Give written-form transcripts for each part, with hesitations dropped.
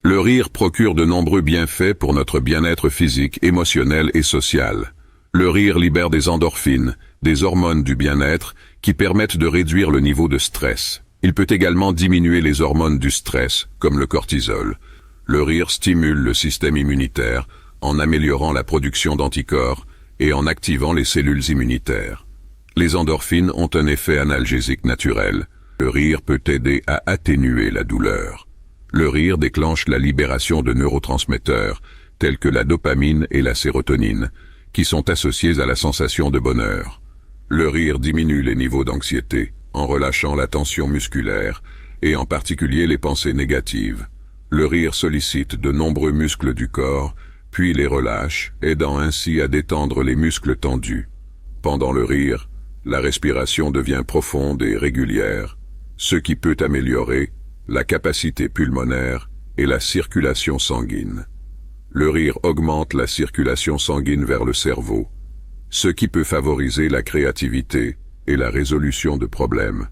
Le rire procure de nombreux bienfaits pour notre bien-être physique, émotionnel et social. Le rire libère des endorphines, des hormones du bien-être, qui permettent de réduire le niveau de stress. Il peut également diminuer les hormones du stress, comme le cortisol. Le rire stimule le système immunitaire, en améliorant la production d'anticorps et en activant les cellules immunitaires. Les endorphines ont un effet analgésique naturel. Le rire peut aider à atténuer la douleur. Le rire déclenche la libération de neurotransmetteurs, tels que la dopamine et la sérotonine, qui sont associés à la sensation de bonheur. Le rire diminue les niveaux d'anxiété, en relâchant la tension musculaire, et en particulier les pensées négatives. Le rire sollicite de nombreux muscles du corps, puis les relâche, aidant ainsi à détendre les muscles tendus. Pendant le rire, la respiration devient profonde et régulière, ce qui peut améliorer la capacité pulmonaire et la circulation sanguine. Le rire augmente la circulation sanguine vers le cerveau, ce qui peut favoriser la créativité et la résolution de problèmes.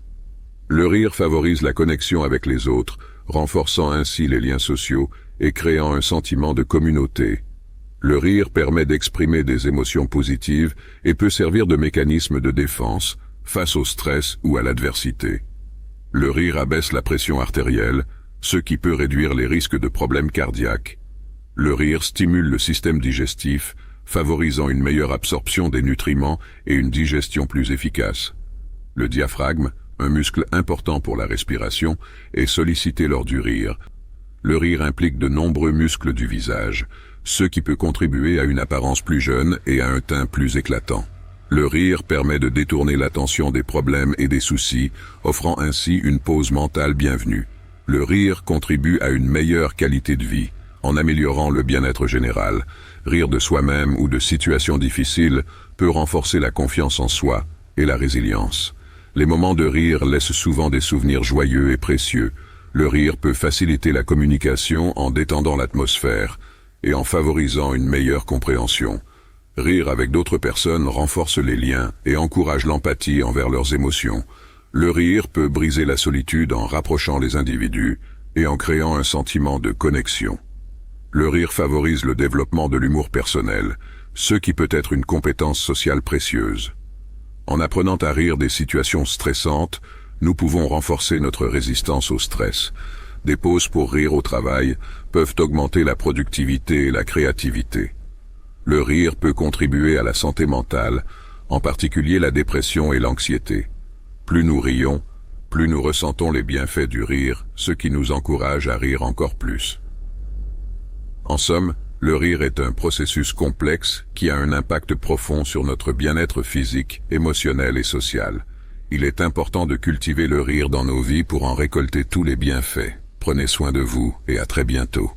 Le rire favorise la connexion avec les autres, renforçant ainsi les liens sociaux et créant un sentiment de communauté. Le rire permet d'exprimer des émotions positives et peut servir de mécanisme de défense face au stress ou à l'adversité. Le rire abaisse la pression artérielle, ce qui peut réduire les risques de problèmes cardiaques. Le rire stimule le système digestif, favorisant une meilleure absorption des nutriments et une digestion plus efficace. Le diaphragme, un muscle important pour la respiration, est sollicité lors du rire. Le rire implique de nombreux muscles du visage, ce qui peut contribuer à une apparence plus jeune et à un teint plus éclatant. Le rire permet de détourner l'attention des problèmes et des soucis, offrant ainsi une pause mentale bienvenue. Le rire contribue à une meilleure qualité de vie, en améliorant le bien-être général. Rire de soi-même ou de situations difficiles peut renforcer la confiance en soi et la résilience. Les moments de rire laissent souvent des souvenirs joyeux et précieux. Le rire peut faciliter la communication en détendant l'atmosphère et en favorisant une meilleure compréhension. Rire avec d'autres personnes renforce les liens et encourage l'empathie envers leurs émotions. Le rire peut briser la solitude en rapprochant les individus et en créant un sentiment de connexion. Le rire favorise le développement de l'humour personnel, ce qui peut être une compétence sociale précieuse. En apprenant à rire des situations stressantes, nous pouvons renforcer notre résistance au stress. Des pauses pour rire au travail peuvent augmenter la productivité et la créativité. Le rire peut contribuer à la santé mentale, en particulier la dépression et l'anxiété. Plus nous rions, plus nous ressentons les bienfaits du rire, ce qui nous encourage à rire encore plus. En somme, le rire est un processus complexe qui a un impact profond sur notre bien-être physique, émotionnel et social. Il est important de cultiver le rire dans nos vies pour en récolter tous les bienfaits. Prenez soin de vous et à très bientôt.